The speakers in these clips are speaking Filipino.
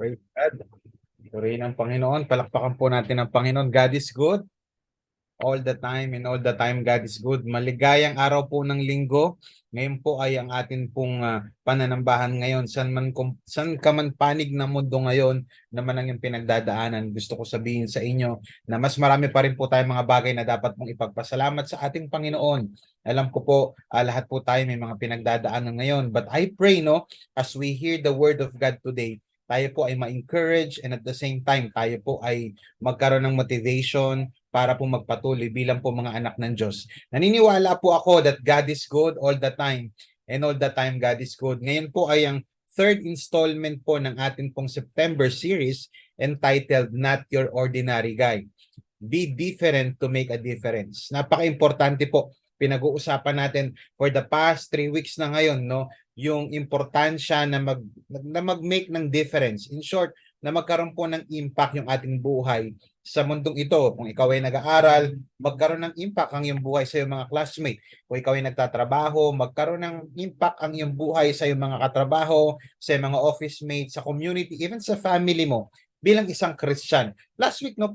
Praise God. Purihin ang Panginoon. Palakpakan po natin ang Panginoon. God is good. All the time and all the time God is good. Maligayang araw po ng linggo. Ngayon po ay ang atin pong pananambahan ngayon. San ka man panig ng mundo ngayon naman ang yung pinagdadaanan. Gusto ko sabihin sa inyo na mas marami pa rin po tayong mga bagay na dapat pong ipagpasalamat sa ating Panginoon. Alam ko po, lahat po tayo may mga pinagdadaanan ngayon. But I pray, no, as we hear the word of God today, tayo po ay ma-encourage and at the same time, tayo po ay magkaroon ng motivation para po magpatuloy bilang po mga anak ng Diyos. Naniniwala po ako that God is good all the time and all the time God is good. Ngayon po ay ang third installment po ng ating pong September series entitled Not Your Ordinary Guy. Be different to make a difference. Napaka-importante po. Pinag-uusapan natin for the past 3 weeks na ngayon, no, yung importansya na mag-make ng difference. In short, na magkaroon po ng impact yung ating buhay sa mundong ito. Kung ikaw ay nag-aaral, magkaroon ng impact ang iyong buhay sa iyong mga classmate. Kung ikaw ay nagtatrabaho, magkaroon ng impact ang iyong buhay sa iyong mga katrabaho, sa iyong mga office mates, sa community, even sa family mo bilang isang Christian. Last week, no,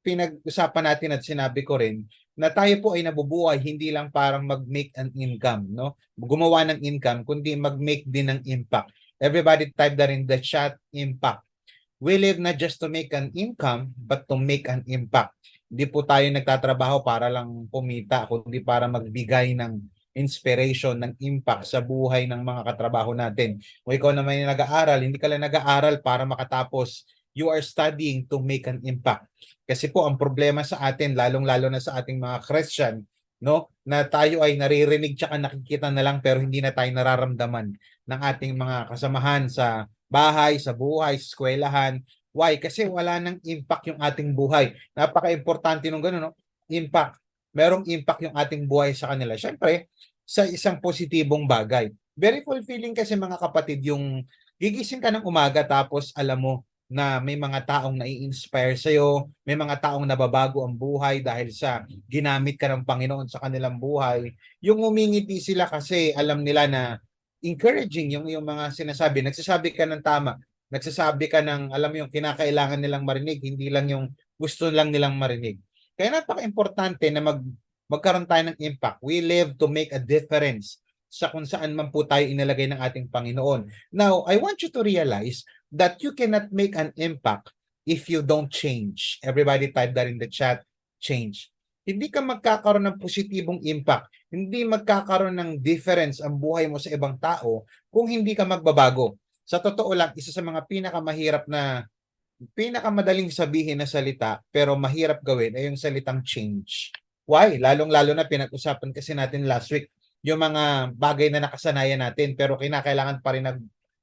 pinag-usapan natin at sinabi ko rin na tayo po ay nabubuhay hindi lang parang mag-make an income, no? Gumawa ng income, kundi mag-make din ng impact. Everybody type that in the chat, impact. We live not just to make an income, but to make an impact. Hindi po tayo nagtatrabaho para lang kumita, kundi para magbigay ng inspiration, ng impact sa buhay ng mga katrabaho natin. Kung ikaw naman yung nag-aaral, hindi ka lang nag-aaral para makatapos. You are studying to make an impact. Kasi po ang problema sa atin, lalong-lalo na sa ating mga Christian, no, na tayo ay naririnig tsaka nakikita na lang pero hindi na tayo nararamdaman ng ating mga kasamahan sa bahay, sa buhay, sa eskwelahan. Why? Kasi wala nang impact yung ating buhay. Napaka-importante nung gano'n, no? Impact. Merong impact yung ating buhay sa kanila. Siyempre, sa isang positibong bagay. Very fulfilling kasi mga kapatid yung gigising ka ng umaga tapos alam mo na may mga taong nai-inspire sa'yo, may mga taong nababago ang buhay dahil sa ginamit ka ng Panginoon sa kanilang buhay. Yung umingiti sila kasi alam nila na encouraging yung mga sinasabi. Nagsasabi ka ng tama. Nagsasabi ka ng, alam mo yung kinakailangan nilang marinig, hindi lang yung gusto lang nilang marinig. Kaya napaka-importante na magkaroon tayo ng impact. We live to make a difference sa kung saan man po tayo inilagay ng ating Panginoon. Now, I want you to realize that you cannot make an impact if you don't change. Everybody type that in the chat, change. Hindi ka magkakaroon ng positibong impact, hindi magkakaroon ng difference ang buhay mo sa ibang tao kung hindi ka magbabago. Sa totoo lang, isa sa mga pinakamadaling sabihin na salita pero mahirap gawin ay yung salitang change. Why? Lalong-lalo na pinag-usapan kasi natin last week yung mga bagay na nakasanayan natin pero kinakailangan pa rin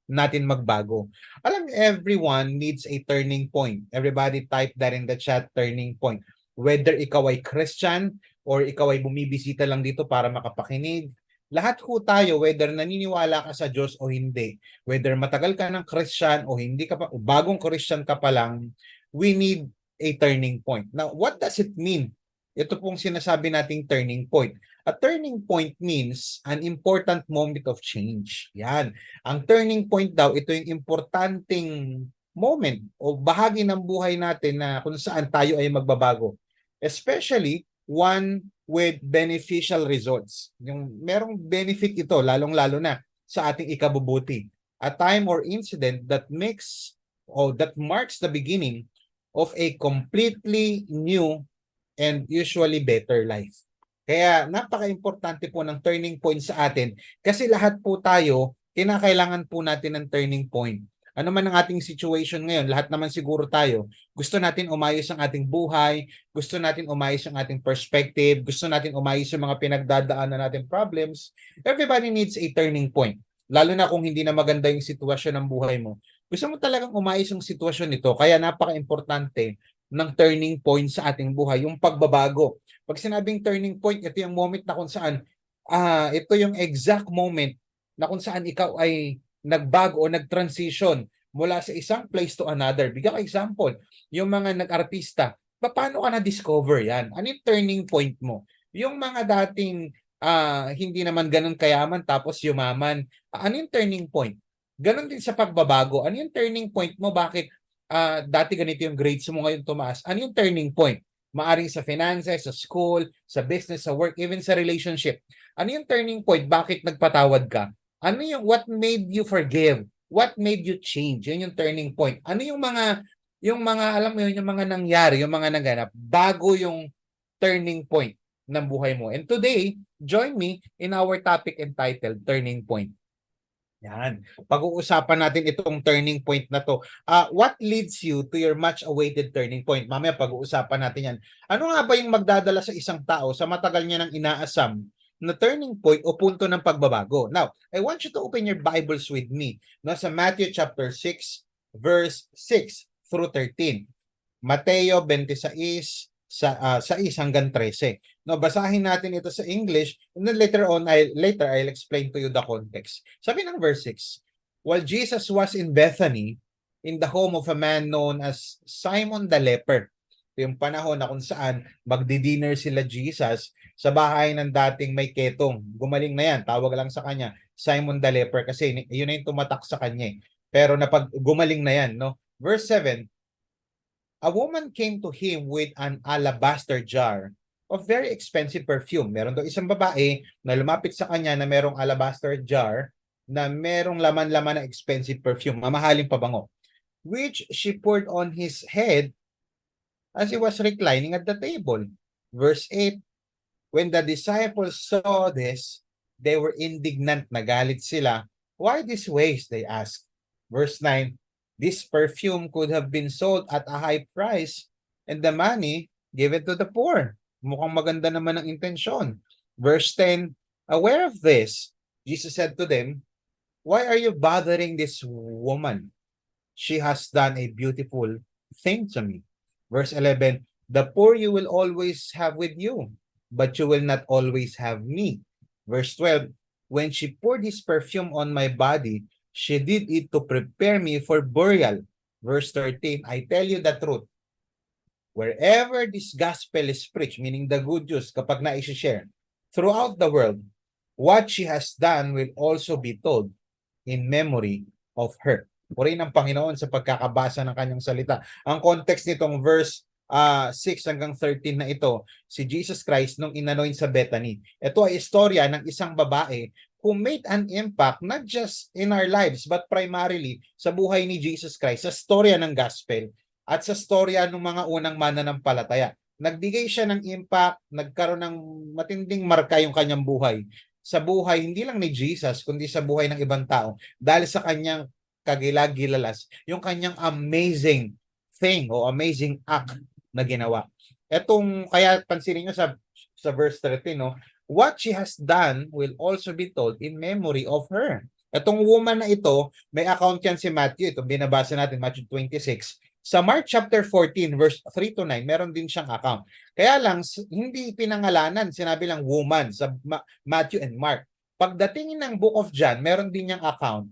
natin magbago. Alam, everyone needs a turning point. Everybody type that in the chat, turning point. Whether ikaw ay Christian or ikaw ay bumibisita lang dito para makapakinig, lahat ho tayo, whether naniniwala ka sa Diyos o hindi, whether matagal ka ng Christian o hindi ka pa, o bagong Christian ka pa lang, we need a turning point. Now, what does it mean? Ito pong sinasabi nating turning point. A turning point means an important moment of change. Yan. Ang turning point daw, ito yung importanteng moment o bahagi ng buhay natin na kung saan tayo ay magbabago. Especially one with beneficial results. Yung merong benefit ito, lalong-lalo na sa ating ikabubuti. A time or incident that marks the beginning of a completely new and usually better life. Kaya napaka-importante po ng turning point sa atin kasi lahat po tayo, kinakailangan po natin ng turning point. Ano man ang ating situation ngayon, lahat naman siguro tayo, gusto natin umayos ang ating buhay, gusto natin umayos ang ating perspective, gusto natin umayos yung mga pinagdadaanan natin problems. Everybody needs a turning point. Lalo na kung hindi na maganda yung sitwasyon ng buhay mo. Gusto mo talagang umayos yung sitwasyon nito, kaya napaka-importante ng turning point sa ating buhay, yung pagbabago. Pag sinabing turning point, ito yung moment na kung saan, ito yung exact moment na kung saan ikaw ay nagbago o nag-transition mula sa isang place to another. Bigyan ko example, yung mga nag-artista, paano ka na-discover yan? Ano yung turning point mo? Yung mga dating hindi naman ganun kayaman tapos yumaman, ano yung turning point? Ganon din sa pagbabago. Ano yung turning point mo? Bakit dati ganito yung grades mo, ngayon tumaas? Ano yung turning point? Maaring sa finances, sa school, sa business, sa work, even sa relationship. Ano yung turning point? Bakit nagpatawad ka? Ano yung what made you forgive? What made you change? Yun yung turning point. Ano yung mga alam mo yun, yung mga nangyari, yung mga naganap bago yung turning point ng buhay mo. And today, join me in our topic entitled Turning Point. Yan. Pag-uusapan natin itong turning point na to. What leads you to your much awaited turning point? Mamaya pag-uusapan natin yan. Ano nga ba yung magdadala sa isang tao sa matagal niya nang inaasam na turning point o punto ng pagbabago? Now, I want you to open your Bibles with me, no, sa Matthew chapter 6 verse 6 through 13. Mateo 26 6 hanggang 13. No, basahin natin ito sa English, and then later I'll explain to you the context. Sabi ng verse 6, while Jesus was in Bethany, in the home of a man known as Simon the leper. Ito yung panahon na kung saan magdi-dinner sila Jesus sa bahay ng dating may ketong. Gumaling na yan, tawag lang sa kanya Simon the leper kasi yun na yung tumatak sa kanya. Pero napag gumaling na yan, no? Verse 7, a woman came to him with an alabaster jar of very expensive perfume. Meron daw isang babae na lumapit sa kanya na merong alabaster jar na merong laman-laman na expensive perfume, mamahaling pabango, which she poured on his head as he was reclining at the table. Verse 8, when the disciples saw this, they were indignant, nagalit sila. Why this waste, they asked. Verse 9, this perfume could have been sold at a high price and the money given to the poor. Mukhang maganda naman ang intensyon. Verse 10, aware of this, Jesus said to them, why are you bothering this woman? She has done a beautiful thing to me. Verse 11, the poor you will always have with you, but you will not always have me. Verse 12, when she poured this perfume on my body, she did it to prepare me for burial. Verse 13, I tell you the truth. Wherever this gospel is preached, meaning the good news, kapag na-share throughout the world, what she has done will also be told in memory of her. Purihin ang Panginoon sa pagkakabasa ng kanyang salita. Ang context nitong verse 6 hanggang 13 na ito, si Jesus Christ nung inanoint sa Bethany. Ito ay istorya ng isang babae who made an impact not just in our lives but primarily sa buhay ni Jesus Christ, sa storya ng gospel at sa storya ng mga unang mananampalataya. Nagbigay siya ng impact, nagkaroon ng matinding marka yung kanyang buhay sa buhay hindi lang ni Jesus kundi sa buhay ng ibang tao dahil sa kanyang kagilag-gilalas, yung kanyang amazing thing o amazing act na ginawa. Etong kaya pansinin niyo sa verse 13, no, what she has done will also be told in memory of her. Etong woman na ito, may account yan si Matthew, ito binabasa natin Matthew 26. Sa Mark chapter 14 verse 3 to 9, meron din siyang account. Kaya lang hindi pinangalanan, sinabi lang woman sa Matthew and Mark. Pagdating ng Book of John, meron din niyang account.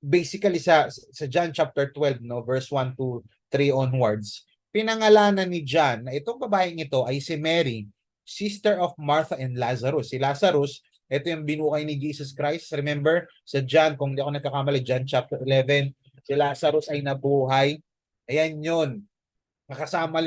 Basically sa John chapter 12, no, verse 1 to 3 onwards, pinangalanan ni John na itong babaeng ito ay si Mary, sister of Martha and Lazarus. Si Lazarus, ito yung binukay ni Jesus Christ. Remember, sa John, kung hindi ako nagkakamali, John chapter 11, si Lazarus ay nabuhay. Ayan yun. Kasama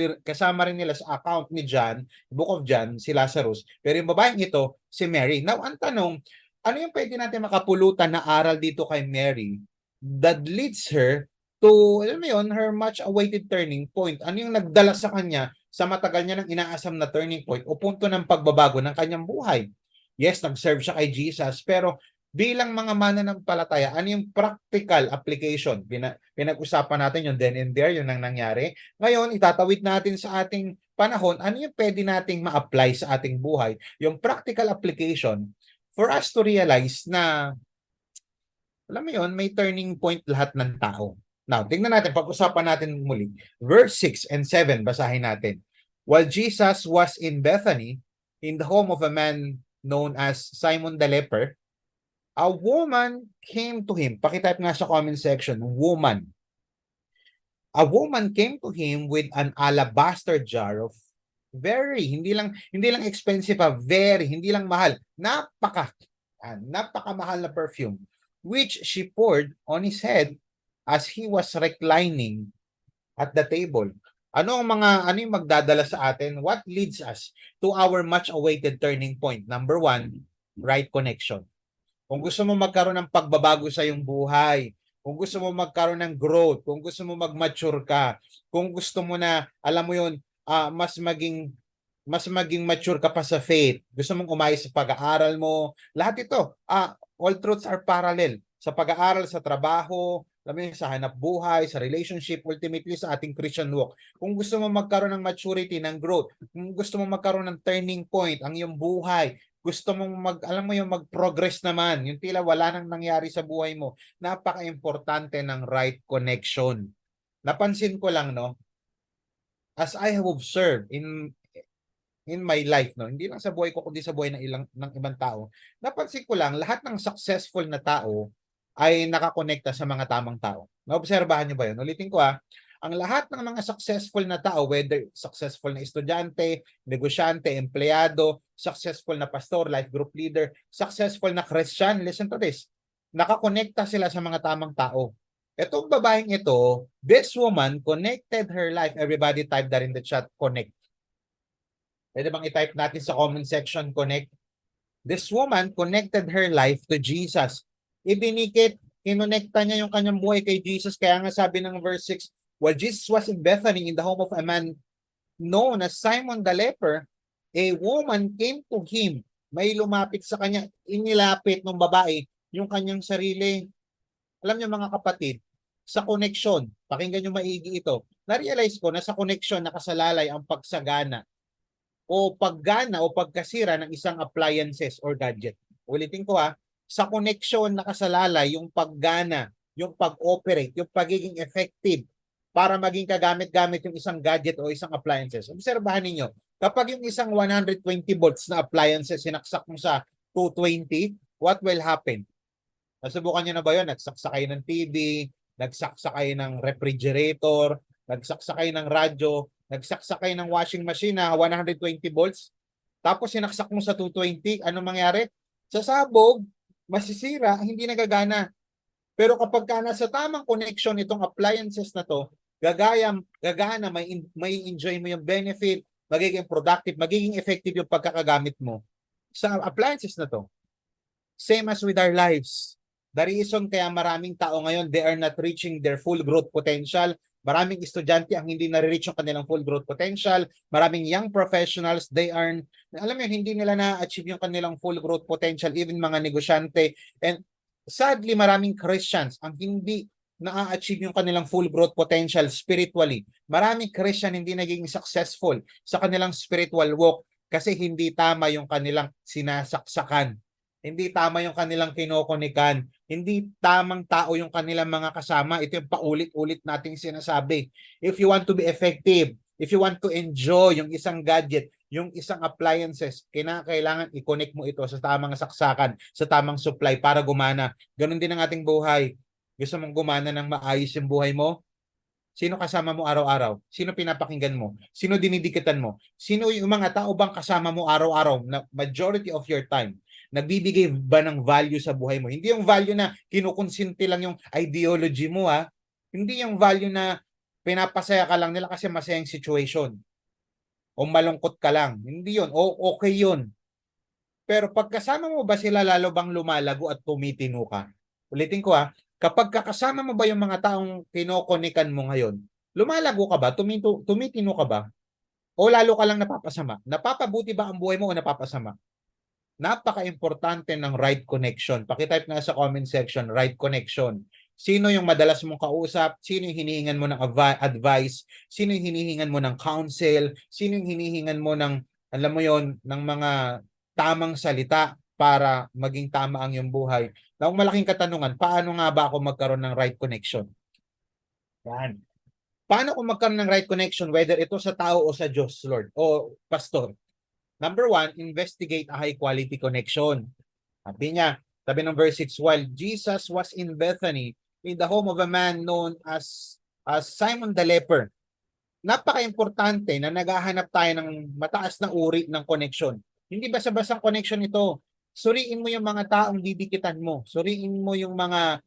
rin nila sa account ni John, Book of John, si Lazarus. Pero yung babaeng ito, si Mary. Now, ang tanong, ano yung pwede natin makapulutan na aral dito kay Mary that leads her to, alam mo yun, her much awaited turning point? Ano yung nagdala sa kanya sa matagal niya ng inaasam na turning point o punto ng pagbabago ng kanyang buhay? Yes, nag-serve siya kay Jesus, pero bilang mga mananampalataya, ano yung practical application? Pinag-usapan natin yung then and there, yun ang nangyari. Ngayon, itatawid natin sa ating panahon, ano yung pwede nating ma-apply sa ating buhay? Yung practical application for us to realize na, alam mo yun, may turning point lahat ng tao. Now, tingnan natin, pag-usapan natin muli. Verse 6 and 7, basahin natin. While Jesus was in Bethany, in the home of a man known as Simon the leper, a woman came to him. Pakitype nga sa comment section, woman. A woman came to him with an alabaster jar of hindi lang expensive, very, hindi lang mahal. Napakamahal na perfume, which she poured on his head as he was reclining at the table. Ano yung magdadala sa atin? What leads us to our much awaited turning point? Number one, right connection. Kung gusto mo magkaroon ng pagbabago sa iyong buhay, kung gusto mo magkaroon ng growth, kung gusto mo mag-mature ka, kung gusto mo na, alam mo yun, mas maging mature ka pa sa faith, gusto mong umayos sa pag-aaral mo, lahat ito, all truths are parallel. Sa pag-aaral, sa trabaho, alam mo yun, sa hanap buhay, sa relationship, ultimately sa ating Christian walk. Kung gusto mo magkaroon ng maturity, ng growth, kung gusto mo magkaroon ng turning point, ang iyong buhay, gusto mong alam mo yung mag-progress naman, yung tila wala nang nangyari sa buhay mo, napaka-importante ng right connection. Napansin ko lang, no, as I have observed in my life, no, hindi lang sa buhay ko kundi sa buhay ng ibang tao, napansin ko lang lahat ng successful na tao ay nakakonekta sa mga tamang tao. Naobserbahan niyo ba 'yun? Ulitin ko ang lahat ng mga successful na tao, whether successful na estudyante, negosyante, empleyado, successful na pastor, life group leader, successful na Christian, listen to this, nakakonekta sila sa mga tamang tao. Itong babaeng ito, this woman connected her life. Everybody type that in the chat, connect. Pwede bang i-type natin sa comment section, connect? This woman connected her life to Jesus. Ibinikit, kinonekta niya yung kanyang buhay kay Jesus. Kaya nga sabi ng verse 6, while Jesus was in Bethany in the home of a man known as Simon the leper, a woman came to him. May lumapit sa kanya, inilapit ng babae yung kanyang sarili. Alam niyo mga kapatid, sa connection, pakinggan niyo maigi ito, na-realize ko na sa connection nakasalalay ang pagsagana o paggana o pagkasira ng isang appliances or gadget. Ulitin ko sa connection nakasalalay yung paggana, yung pag-operate, yung pagiging effective para maging kagamit-gamit yung isang gadget o isang appliances. Obserbahan ninyo, kapag yung isang 120 volts na appliances sinaksak mo sa 220, what will happen? Nasubukan nyo na ba yun? Nagsaksa kayo ng TV, nagsaksa kayo ng refrigerator, nagsaksa kayo ng radyo, nagsaksa kayo ng washing machine na 120 volts, tapos sinaksak mo sa 220, ano mangyari? Sa sabog, masisira, hindi nagagana. Pero kapag ka nasa tamang connection itong appliances na to, gagana, may enjoy mo yung benefit, magiging productive, magiging effective yung pagkakagamit mo sa appliances na to. Same as with our lives. The reason kaya maraming tao ngayon, they are not reaching their full growth potential. Maraming estudyante ang hindi na-reach yung kanilang full growth potential. Maraming young professionals, they are, alam mo yun, hindi nila na-achieve yung kanilang full growth potential, even mga negosyante. And sadly, maraming Christians ang hindi na-achieve yung kanilang full growth potential spiritually. Maraming Christian hindi naging successful sa kanilang spiritual walk kasi hindi tama yung kanilang sinasaksakan. Hindi tama yung kanilang kinokonikan. Hindi tamang tao yung kanilang mga kasama. Ito yung paulit-ulit nating sinasabi. If you want to be effective, if you want to enjoy yung isang gadget, yung isang appliances, kailangan i-connect mo ito sa tamang saksakan, sa tamang supply para gumana. Ganon din ang ating buhay. Gusto mong gumana ng maayos yung buhay mo? Sino kasama mo araw-araw? Sino pinapakinggan mo? Sino dinidikitan mo? Sino yung mga tao bang kasama mo araw-araw na majority of your time? Nagbibigay ba ng value sa buhay mo? Hindi yung value na kinukonsinti lang yung ideology mo Hindi yung value na pinapasaya ka lang nila kasi masayang situation. O malungkot ka lang. Hindi yun. O okay yun. Pero pagkasama mo ba sila lalo bang lumalago at tumitino ka? Ulitin ko kapag kakasama mo ba yung mga taong kinokonikan mo ngayon, lumalago ka ba? Tumitino ka ba? O lalo ka lang napapasama? Napapabuti ba ang buhay mo o napapasama? Napaka-importante ng right connection. Pakitype nga sa comment section, right connection. Sino yung madalas mong kausap? Sino yung hinihingan mo ng advice? Sino yung hinihingan mo ng counsel? Sino yung hinihingan mo ng, alam mo yon, ng mga tamang salita para maging tama ang iyong buhay? Na ang malaking katanungan, paano nga ba ako magkaroon ng right connection? Yan. Paano ako magkaroon ng right connection, whether ito sa tao o sa Diyos, Lord, o pastor? Number one, investigate a high quality connection. Sabi ng verse 6, while Jesus was in Bethany, in the home of a man known as Simon the leper, napaka-importante na naghahanap tayo ng mataas na uri ng connection. Hindi basta-basta connection ito. Suriin mo yung mga taong didikitan mo. Suriin mo yung mga,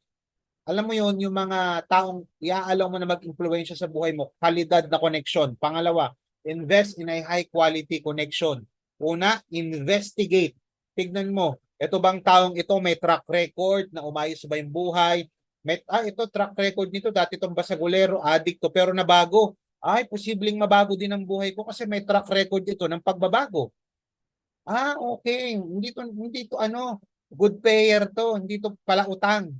alam mo yon, yung mga taong iaalaw mo na mag-impluwensya sa buhay mo. Kalidad na connection. Pangalawa, invest in a high quality connection. Una, investigate. Tignan mo, ito bang taong ito may track record na umayos ba yung buhay? Ito track record nito, dati itong basagulero, addict to, pero nabago. Ay, posibleng mabago din ang buhay ko kasi may track record ito ng pagbabago. Okay. Hindi to ano, good payer to, hindi to pala utang.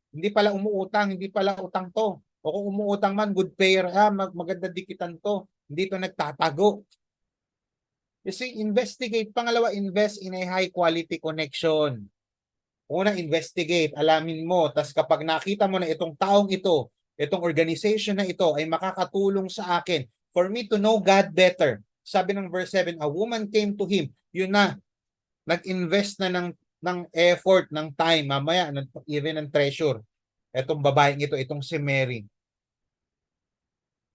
Hindi pala umuutang, hindi pala utang to. O kung umuutang man, good payer, maganda dikitan to. Hindi to nagtatago. You see, investigate. Pangalawa, invest in a high quality connection. Una, investigate. Alamin mo. Tapos kapag nakita mo na itong taong ito, itong organization na ito ay makakatulong sa akin for me to know God better. Sabi ng verse 7, a woman came to him. Yun na, nag-invest na ng effort, ng time, mamaya, even ng treasure. Etong babaeng ito, itong si Mary.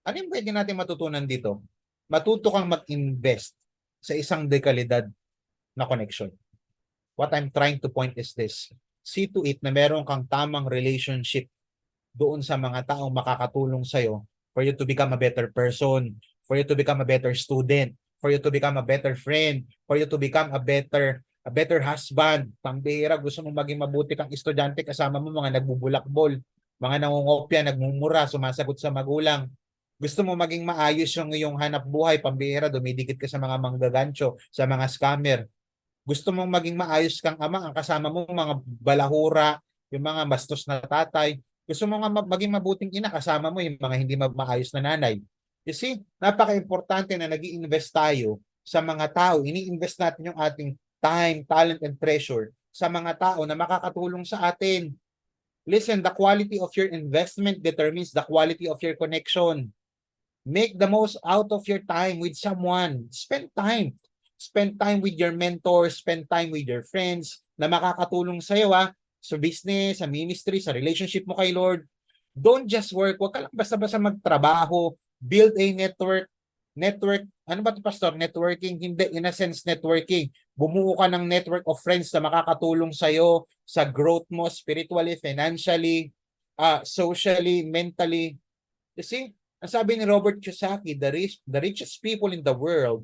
Ano yung pwede natin matutunan dito? Matuto kang mag-invest sa isang dekalidad na connection. What I'm trying to point is this. See to it na meron kang tamang relationship doon sa mga taong makakatulong sa'yo for you to become a better person, for you to become a better student, for you to become a better friend, for you to become a better husband. Pambihira, gusto mong maging mabuti kang estudyante, kasama mo mga nagbubulakbol, mga nangungopya, nagmumura, sumasagot sa magulang. Gusto mo maging maayos yung iyong hanap buhay, pambihira, dumidikit ka sa mga manggagancho, sa mga scammer. Gusto mong maging maayos kang ama, ang kasama mo mga balahura, yung mga bastos na tatay. Gusto mo nga maging mabuting ina, kasama mo yung mga hindi maayos na nanay. You see, napaka-importante na nag-i-invest tayo sa mga tao. Ini-invest natin yung ating time, talent, and treasure sa mga tao na makakatulong sa atin. Listen, the quality of your investment determines the quality of your connection. Make the most out of your time with someone. Spend time. Spend time with your mentors, spend time with your friends na makakatulong sa iyo sa business, sa ministry, sa relationship mo kay Lord. Don't just work. Huwag ka lang basta-basta magtrabaho. Build a network. Network, ano ba ito, Pastor? Networking? Hindi, in a sense, networking. Bumuo ka ng network of friends na makakatulong sa iyo sa growth mo, spiritually, financially, socially, mentally. You see, ang sabi ni Robert Kiyosaki, the richest people in the world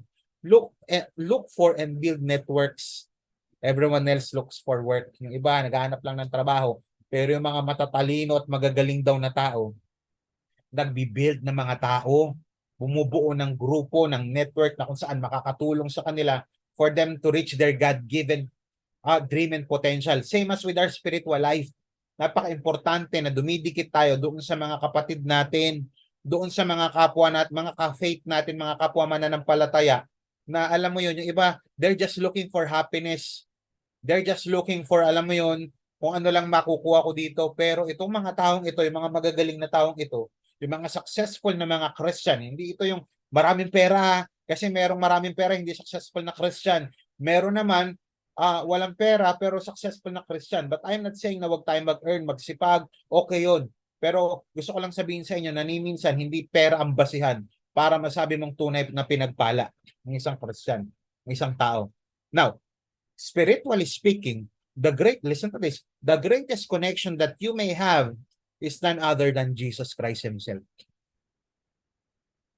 look for and build networks. Everyone else looks for work. Yung iba, naghahanap lang ng trabaho. Pero yung mga matatalino at magagaling daw na tao, nagbi-build ng mga tao, bumubuo ng grupo, ng network na kung saan makakatulong sa kanila for them to reach their God-given dream and potential. Same as with our spiritual life. Napaka-importante na dumidikit tayo doon sa mga kapatid natin, doon sa mga kapwa natin, mga ka-faith natin, mga kapwa mananampalataya, na alam mo yun, yung iba, they're just looking for happiness. They're just looking for, alam mo yun, kung ano lang makukuha ko dito. Pero itong mga taong ito, yung mga magagaling na taong ito, yung mga successful na mga Christian, hindi ito yung maraming pera, kasi merong maraming pera, hindi successful na Christian. Meron naman, walang pera, pero successful na Christian. But I'm not saying na wag tayong mag-earn, magsipag, okay yun. Pero gusto ko lang sabihin sa inyo na minsan hindi pera ang basihan para masabi mong tunay na pinagpala ng isang Christian, ng isang tao. Now, spiritually speaking, listen to this, the greatest connection that you may have is none other than Jesus Christ Himself.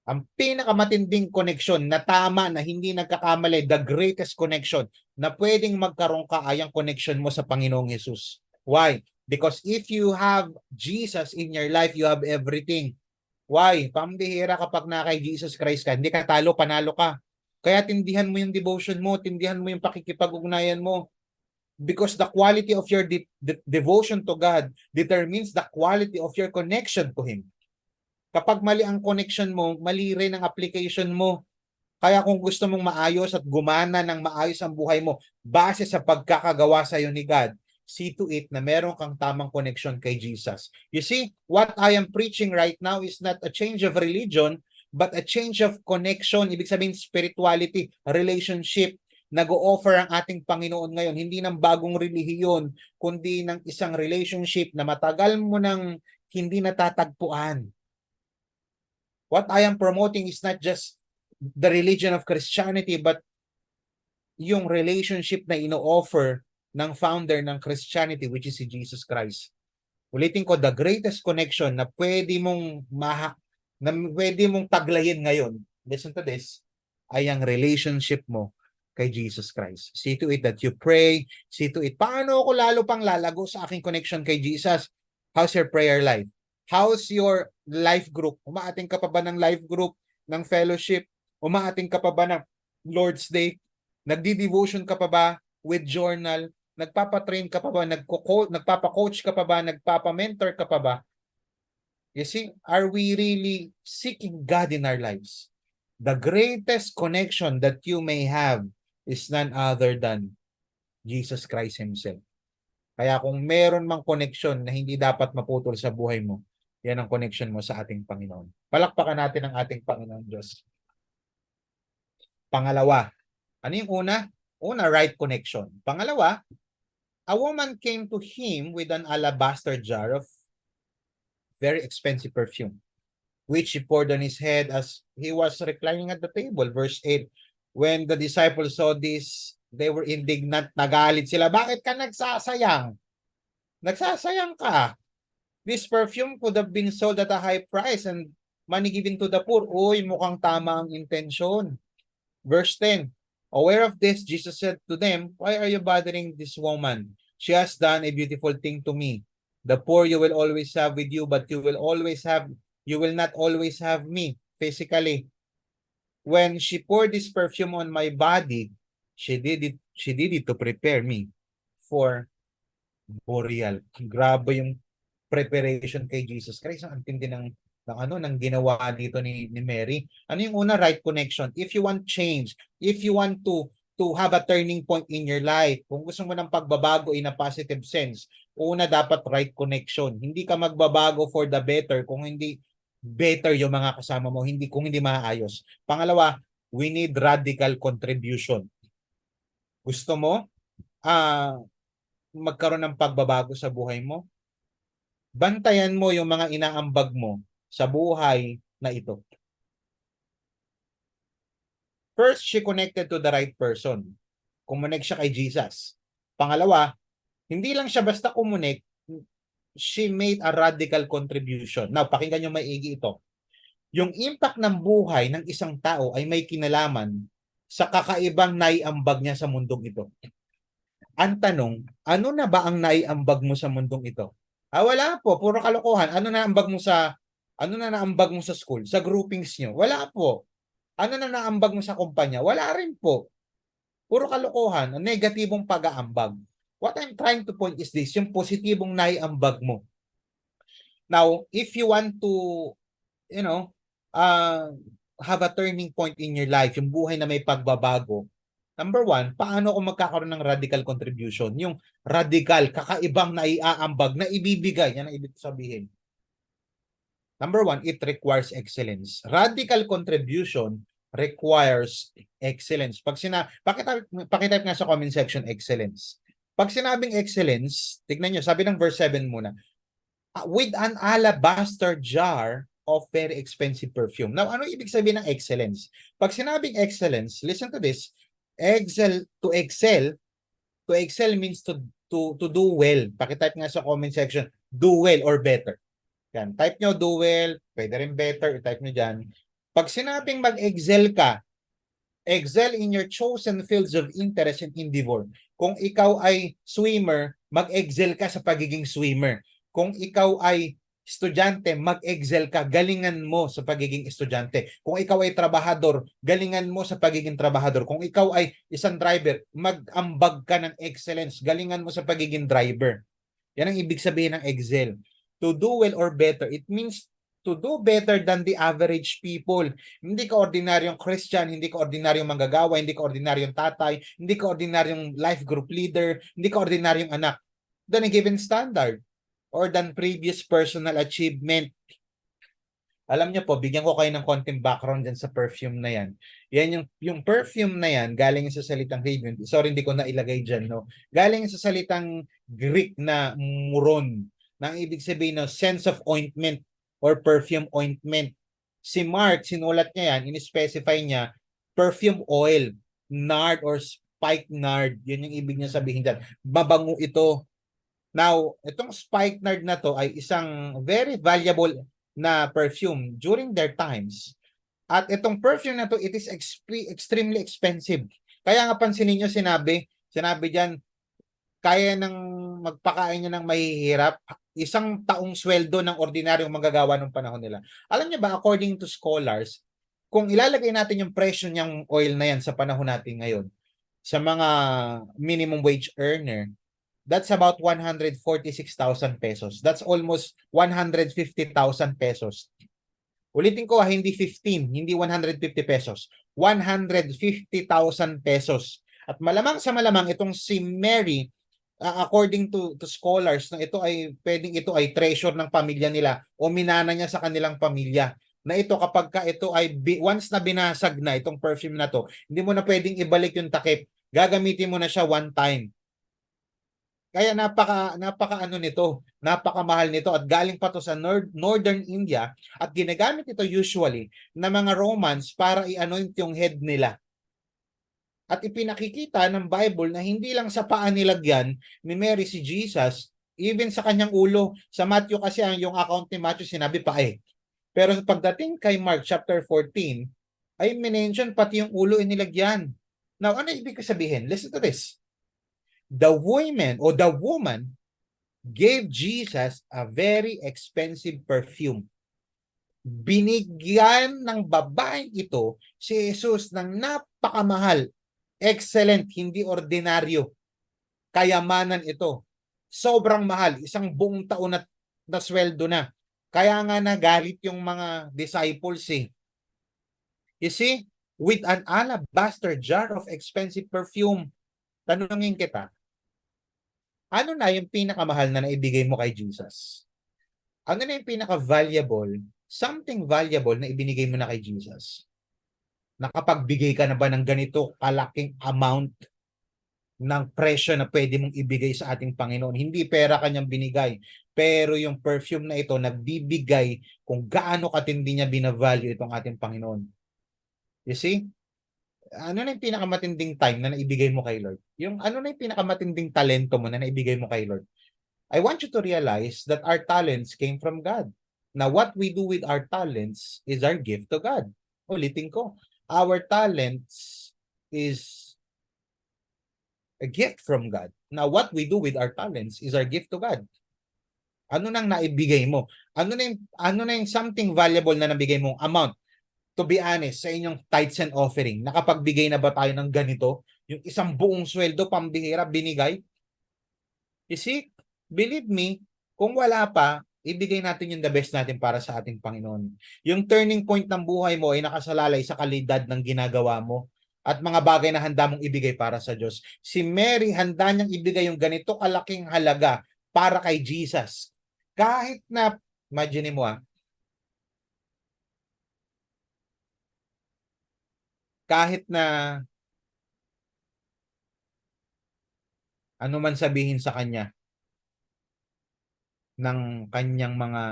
Ang pinakamatinding connection na tama, na hindi nagkakamali, the greatest connection na pwedeng magkaroon ka ay ang connection mo sa Panginoong Jesus. Why? Because if you have Jesus in your life, you have everything. Why? Pambihira kapag na kay Jesus Christ ka, hindi ka talo, panalo ka. Kaya tindihan mo yung devotion mo, tindihan mo yung pakikipag-ugnayan mo. Because the quality of your devotion to God determines the quality of your connection to Him. Kapag mali ang connection mo, mali rin ang application mo. Kaya kung gusto mong maayos at gumana ng maayos ang buhay mo base sa pagkakagawa sa iyo ni God, see to it na meron kang tamang connection kay Jesus. You see, what I am preaching right now is not a change of religion, but a change of connection. Ibig sabihin spirituality, relationship. Nag-o-offer ang ating Panginoon ngayon, hindi ng bagong relihiyon, kundi ng isang relationship na matagal mo nang hindi natatagpuan. What I am promoting is not just the religion of Christianity, but yung relationship na ino-offer ng founder ng Christianity, which is si Jesus Christ. Ulitin ko, the greatest connection na pwede mong taglayin ngayon, listen to this, ay ang relationship mo kay Jesus Christ. See to it that you pray, see to it, paano ako lalo pang lalago sa aking connection kay Jesus? How's your prayer life? How's your life group? Umaating ka pa ba ng life group, ng fellowship? Umaating ka pa ba ng Lord's Day? Nagdi-devotion ka pa ba with journal? Nagpapatrain ka pa ba? Nagpapa-coach ka pa ba? Nagpapa-mentor ka pa ba? You see, are we really seeking God in our lives? The greatest connection that you may have is none other than Jesus Christ Himself. Kaya kung meron mang connection na hindi dapat maputol sa buhay mo, yan ang connection mo sa ating Panginoon. Palakpakan natin ang ating Panginoon Diyos. Pangalawa, ano yung una? Una, right connection. Pangalawa, a woman came to him with an alabaster jar of very expensive perfume, which he poured on his head as he was reclining at the table. Verse 8, when the disciples saw this, they were indignant, nagalit sila. Bakit ka nagsasayang? Nagsasayang ka. This perfume could have been sold at a high price and money given to the poor. Uy, mukhang tama ang intensyon. Verse 10, aware of this, Jesus said to them, why are you bothering this woman? She has done a beautiful thing to me. The poor you will always have with you, but you will not always have me physically. When she poured this perfume on my body, she did it to prepare me for burial. Grabe yung preparation kay Jesus Christ. Ang tindi ng ginawa dito ni Mary. Ano yung una? Right connection. If you want change, if you want to have a turning point in your life, kung gusto mo ng pagbabago in a positive sense, una dapat right connection. Hindi ka magbabago for the better kung hindi better yung mga kasama mo, kung hindi maayos. Pangalawa, we need radical contribution. Gusto mo magkaroon ng pagbabago sa buhay mo? Bantayan mo yung mga inaambag mo sa buhay na ito. First, she connected to the right person. Kumonek siya kay Jesus. Pangalawa, hindi lang siya basta kumonek, she made a radical contribution. Now, pakinggan nyo maigi ito. Yung impact ng buhay ng isang tao ay may kinalaman sa kakaibang naiambag niya sa mundong ito. Ang tanong, ano na ba ang naiambag mo sa mundong ito? Wala po, puro kalokohan. Ano na naambag mo sa school, sa groupings nyo? Wala po. Ano na naambag mo sa kumpanya? Wala rin po. Puro kalokohan, negatibong pag-aambag. What I'm trying to point is this, yung positibong naiambag mo. Now, if you want to, have a turning point in your life, yung buhay na may pagbabago, number one, paano kung magkakaroon ng radical contribution? Yung radical, kakaibang naiaambag, na ibibigay. Yan ang ibig sabihin. Number one, it requires excellence. Radical contribution requires excellence. Pakitype nga sa comment section, excellence. Pag sinabing excellence, tignan nyo, sabi ng verse 7 muna, with an alabaster jar of very expensive perfume. Now, ano ibig sabihin ng excellence? Pag sinabing excellence, listen to this, to excel means to do well. Pakitype nga sa comment section, do well or better. Yan, type nyo do well, pwede rin better, type nyo dyan. Pag sinabing mag-excel ka, excel in your chosen fields of interest and endeavor. Kung ikaw ay swimmer, mag-excel ka sa pagiging swimmer. Kung ikaw ay estudyante, mag-excel ka, galingan mo sa pagiging estudyante. Kung ikaw ay trabahador, galingan mo sa pagiging trabahador. Kung ikaw ay isang driver, mag-ambag ka ng excellence, galingan mo sa pagiging driver. Yan ang ibig sabihin ng excel. To do well or better, it means to do better than the average people. Hindi ka ordinaryong Christian, hindi ka ordinaryong manggagawa, hindi ka ordinaryong tatay, hindi ka ordinaryong life group leader, hindi ka ordinaryong anak. Than a given standard or than previous personal achievement. Alam niyo po, bigyan ko kayo ng konting background dyan sa perfume na yan. Yan yung perfume na yan, galing sa salitang Hebrew. Sorry, hindi ko na ilagay dyan, no? Galing sa salitang Greek na muron, na ibig sabihin ng sense of ointment or perfume ointment. Si Mark, sinulat niya yan, in-specify niya, perfume oil, nard or spikenard. Yun yung ibig niya sabihin dyan. Mabango ito. Now, itong spikenard na to ay isang very valuable na perfume during their times. At itong perfume na to, it is extremely expensive. Kaya nga pansinin nyo, sinabi dyan, kaya nang magpakain niya ng mahihirap, isang taong sweldo ng ordinaryong manggagawa ng panahon nila. Alam niyo ba, according to scholars, kung ilalagay natin yung presyo niyang oil na yan sa panahon natin ngayon, sa mga minimum wage earner, that's about 146,000 pesos. That's almost 150,000 pesos. Ulitin ko, hindi 15, hindi 150 pesos. 150,000 pesos. At malamang sa malamang itong si Mary, according to scholars, na ito ay pwedeng ito ay treasure ng pamilya nila o minana niya sa kanilang pamilya. Na ito kapag ka ito ay once na binasag na itong perfume na to, hindi mo na pwedeng ibalik yung takip. Gagamitin mo na siya one time. Kaya napaka ano nito, napakamahal nito at galing pa to sa Northern India at ginagamit ito usually na mga Romans para i-anoint yung head nila. At ipinakikita ng Bible na hindi lang sa paa nilagyan ni Mary si Jesus, even sa kanyang ulo. Sa Matthew kasi yung account ni Matthew sinabi pa eh. Pero pagdating kay Mark chapter 14, ay minention pati yung ulo inilagyan. Now, ano ibig sabihin? Listen to this. The woman gave Jesus a very expensive perfume. Binigyan ng babaeng ito si Jesus ng napakamahal, excellent, hindi ordinaryo. Kayamanan ito. Sobrang mahal, isang buong taon na sweldo na. Kaya nga nagalit yung mga disciples eh. You see, with an alabaster jar of expensive perfume, tanungin kita, ano na yung pinakamahal na naibigay mo kay Jesus? Ano na yung pinaka-valuable, something valuable na ibinigay mo na kay Jesus? Nakapagbigay ka na ba ng ganito kalaking amount ng presyo na pwede mong ibigay sa ating Panginoon? Hindi pera kanyang binigay, pero yung perfume na ito nagbibigay kung gaano katindi niya binavalue itong ating Panginoon. You see? Ano na yung pinakamatinding time na naibigay mo kay Lord? Yung ano na yung pinakamatinding talento mo na naibigay mo kay Lord? I want you to realize that our talents came from God. Now, what we do with our talents is our gift to God. Ulitin ko, our talents is a gift from God. Now, what we do with our talents is our gift to God. Ano nang naibigay mo? Ano na yung something valuable na nabigay mong amount? To be honest, sa inyong tithes and offering, nakapagbigay na ba tayo ng ganito? Yung isang buong sweldo, pambihira, binigay? You see, believe me, kung wala pa, ibigay natin yung the best natin para sa ating Panginoon. Yung turning point ng buhay mo ay nakasalalay sa kalidad ng ginagawa mo at mga bagay na handa mong ibigay para sa Diyos. Si Mary, handa niyang ibigay yung ganito kalaking halaga para kay Jesus. Kahit na, imagine mo kahit na ano man sabihin sa kanya ng kanyang mga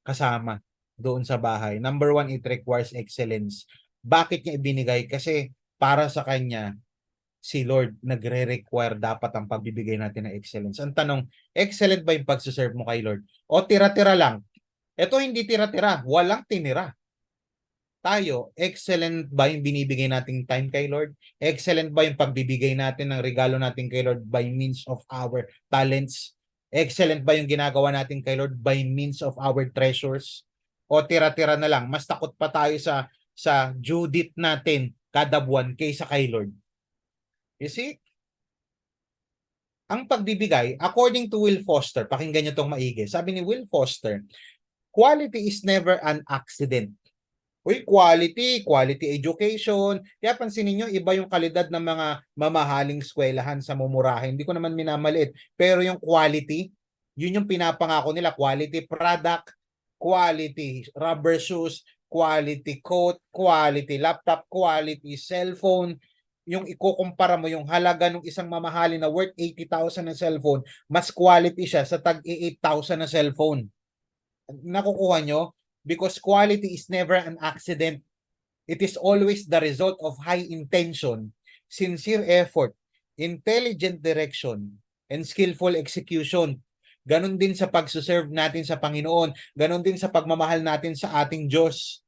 kasama doon sa bahay. Number one, it requires excellence. Bakit niya ibinigay? Kasi para sa kanya, si Lord nagre-require dapat ang pagbibigay natin ng excellence. Ang tanong, excellent ba yung pagsuserve mo kay Lord? O tira-tira lang? Ito hindi tira-tira, walang tinira. Tayo, excellent ba yung binibigay nating time kay Lord? Excellent ba yung pagbibigay natin ng regalo natin kay Lord by means of our talents? Excellent ba yung ginagawa natin kay Lord by means of our treasures? O tira-tira na lang, mas takot pa tayo sa Judith natin kada buwan kaysa kay Lord. You see? Ang pagbibigay, according to Will Foster, pakinggan nyo itong maigi. Sabi ni Will Foster, quality is never an accident. Uy, quality education. Kaya pansinin nyo, iba yung kalidad ng mga mamahaling eskwelahan sa mumurahin. Hindi ko naman minamaliit. Pero yung quality, yun yung pinapangako nila. Quality product, quality rubber shoes, quality coat, quality laptop, quality cellphone. Yung ikukumpara mo yung halaga ng isang mamahalin na worth 80,000 na cellphone, mas quality siya sa tag 8,000 na cellphone. Nakukuha nyo? Because quality is never an accident. It is always the result of high intention sincere effort, intelligent direction, and skillful execution. Ganon din sa pagsuserve natin sa Panginoon. Ganon din sa pagmamahal natin sa ating Diyos.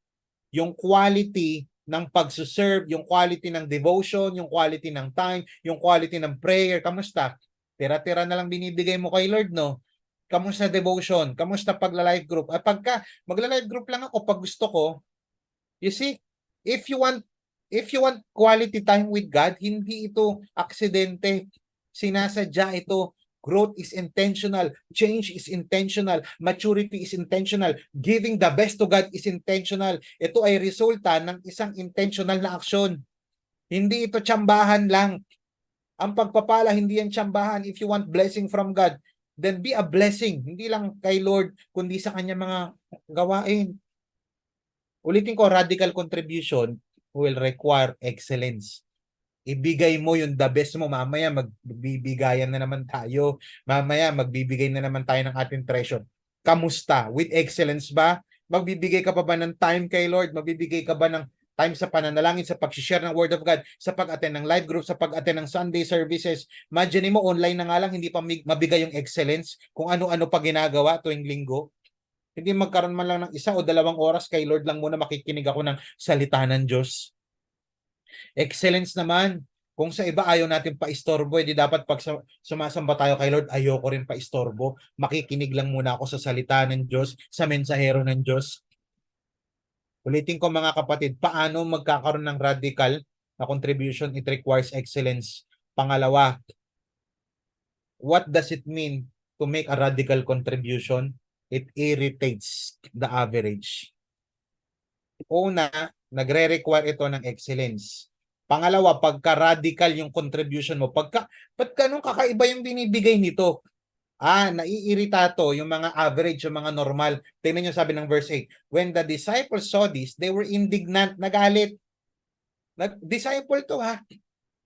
Yung quality ng pagsuserve, yung quality ng devotion, yung quality ng time, yung quality ng prayer. Kamusta? Tira-tira na lang binibigay mo kay Lord, no? Kamusta devotion? Kamusta pagla-live group? At pagka magla-live group lang ako pag gusto ko, you see, if you want quality time with God, hindi ito aksidente. Sinasadya ito. Growth is intentional. Change is intentional. Maturity is intentional. Giving the best to God is intentional. Ito ay resulta ng isang intentional na aksyon. Hindi ito tsambahan lang. Ang pagpapala, hindi yan tsambahan. If you want blessing from God, then be a blessing. Hindi lang kay Lord, kundi sa kanya mga gawain. Ulitin ko, radical contribution will require excellence. Ibigay mo yung the best mo. Mamaya magbibigayan na naman tayo. Mamaya magbibigay na naman tayo ng ating treasure. Kamusta? With excellence ba? Magbibigay ka pa ba ng time kay Lord? Magbibigay ka ba ng time sa pananalangin, sa pag-share ng Word of God, sa pag-attend ng live group, sa pag-attend ng Sunday services? Imagine mo, online na nga lang, hindi pa mabigay yung excellence kung ano-ano pa ginagawa tuwing linggo. Hindi magkaroon man lang ng 1 o 2 oras kay Lord lang muna makikinig ako ng salita ng Diyos. Excellence naman. Kung sa iba ayaw natin paistorbo, edi dapat pag sumasamba tayo kay Lord, ayoko rin paistorbo. Makikinig lang muna ako sa salita ng Diyos, sa mensahero ng Diyos. Ulitin ko mga kapatid, paano magkakaroon ng radical na contribution? It requires excellence. Pangalawa, what does it mean to make a radical contribution? It irritates the average. Una, nagre-require ito ng excellence. Pangalawa, pagka-radical yung contribution mo, ba't ganun kakaiba yung binibigay nito? Naiirita to yung mga average, yung mga normal. Tingnan nyo sabi ng verse 8. When the disciples saw this, they were indignant, nagalit. Disciple to ha.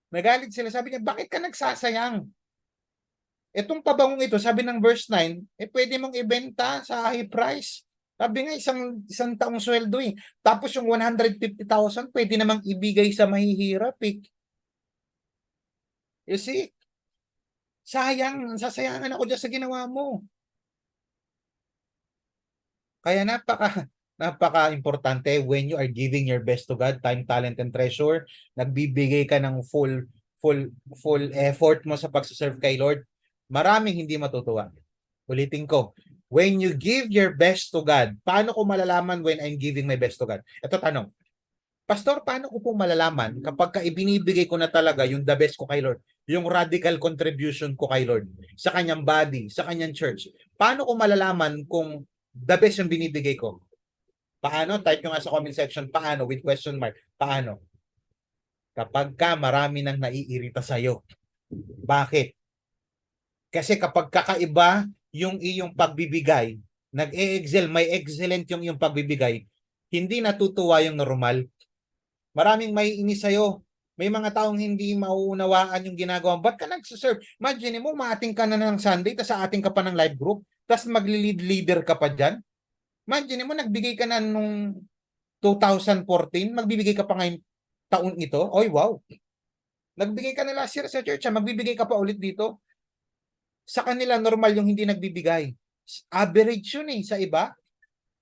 Nagalit sila. Sabi niya, bakit ka nagsasayang? Itong pabangong ito, sabi ng verse 9, pwede mong ibenta sa high price. Sabi nga, isang taong sweldo eh. Tapos yung 150,000, pwede namang ibigay sa mahihirap eh. You see? Sayang, sasayangan ako dyan sa ginawa mo. Kaya napaka-importante when you are giving your best to God, time, talent, and treasure, nagbibigay ka ng full effort mo sa pagsaserve kay Lord, maraming hindi matutuwa. Ulitin ko, when you give your best to God, paano ko malalaman when I'm giving my best to God? Ito tanong, Pastor, paano ko po malalaman kapag ibinibigay ko na talaga yung the best ko kay Lord, yung radical contribution ko kay Lord, sa kanyang body, sa kanyang church? Paano ko malalaman kung the best yung binibigay ko? Paano? Type nyo nga sa comment section, paano? With question mark. Paano? Kapag marami nang naiirita sa'yo. Bakit? Kasi kapag kakaiba yung iyong pagbibigay, nag-e-excel, may excellent yung iyong pagbibigay, hindi natutuwa yung normal. Maraming may inis sa'yo. May mga taong hindi mauunawaan yung ginagawa. Ba't ka nagsiserve? Imagine mo, maating ka na ng Sunday, tapos sa ating ka pa ng live group, tapos magli-leader ka pa dyan. Imagine mo, nagbigay ka na nung 2014, magbibigay ka pa ngayon taon ito. Oy, wow. Nagbigay ka na last year sa church, magbibigay ka pa ulit dito. Sa kanila, normal yung hindi nagbibigay. Average yun sa iba.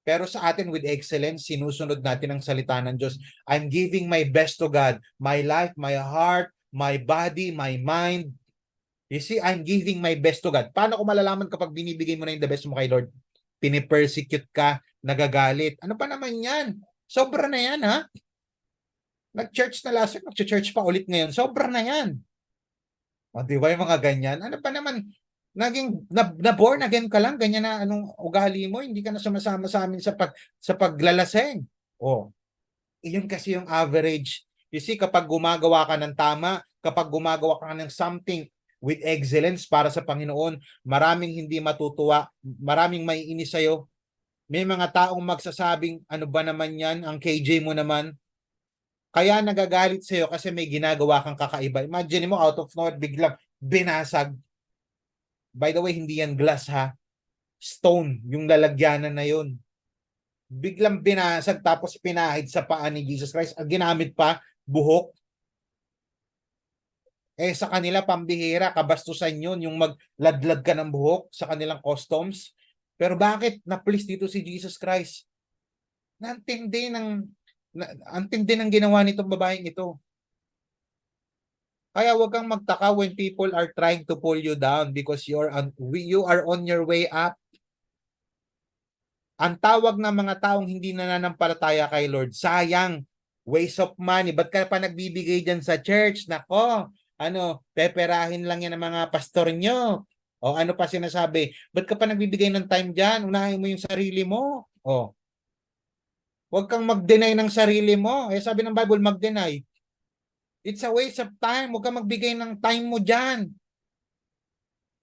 Pero sa atin, with excellence, sinusunod natin ang salita ng Diyos. I'm giving my best to God. My life, my heart, my body, my mind. You see, I'm giving my best to God. Paano ko malalaman kapag binibigay mo na yung the best mo kay Lord? Pinipersecute ka, nagagalit. Ano pa naman yan? Sobra na yan, ha? Nag-church na last week, nag-church pa ulit ngayon. Sobra na yan. O, di ba yung mga ganyan? Ano pa naman? Naging na-born again ka lang, ganyan na anong ugali mo, hindi ka na sumasama sa amin sa paglalaseng. Iyon kasi yung average. You see, kapag gumagawa ka ng tama, kapag gumagawa ka ng something with excellence para sa Panginoon, maraming hindi matutuwa, maraming maiinis sa'yo. May mga taong magsasabing, ano ba naman yan, ang KJ mo naman. Kaya nagagalit sa'yo kasi may ginagawa kang kakaiba. Imagine mo, out of nowhere, biglang binasag. By the way, hindi yan glass ha. Stone, yung lalagyanan na yun. Biglang binasag tapos pinahid sa paa ni Jesus Christ. Ang ginamit pa, buhok. Eh sa kanila pambihira, kabastusan yun, yung magladlad ka ng buhok sa kanilang customs. Pero bakit na-please dito si Jesus Christ? Nantindi ng antindi ng ginawa nitong babaeng ito. Kaya wag kang magtaka when people are trying to pull you down because you are on your way up. Ang tawag ng mga taong hindi nananampalataya kay Lord, sayang, waste of money. Ba't ka pa nagbibigay dyan sa church? Nako, peperahin lang yan ng mga pastor nyo. O ano pa sinasabi? Ba't ka pa nagbibigay ng time dyan? Unahin mo yung sarili mo. O, huwag kang mag-deny ng sarili mo. Eh sabi ng Bible, mag-deny. It's a waste of time. Huwag kang magbigay ng time mo dyan.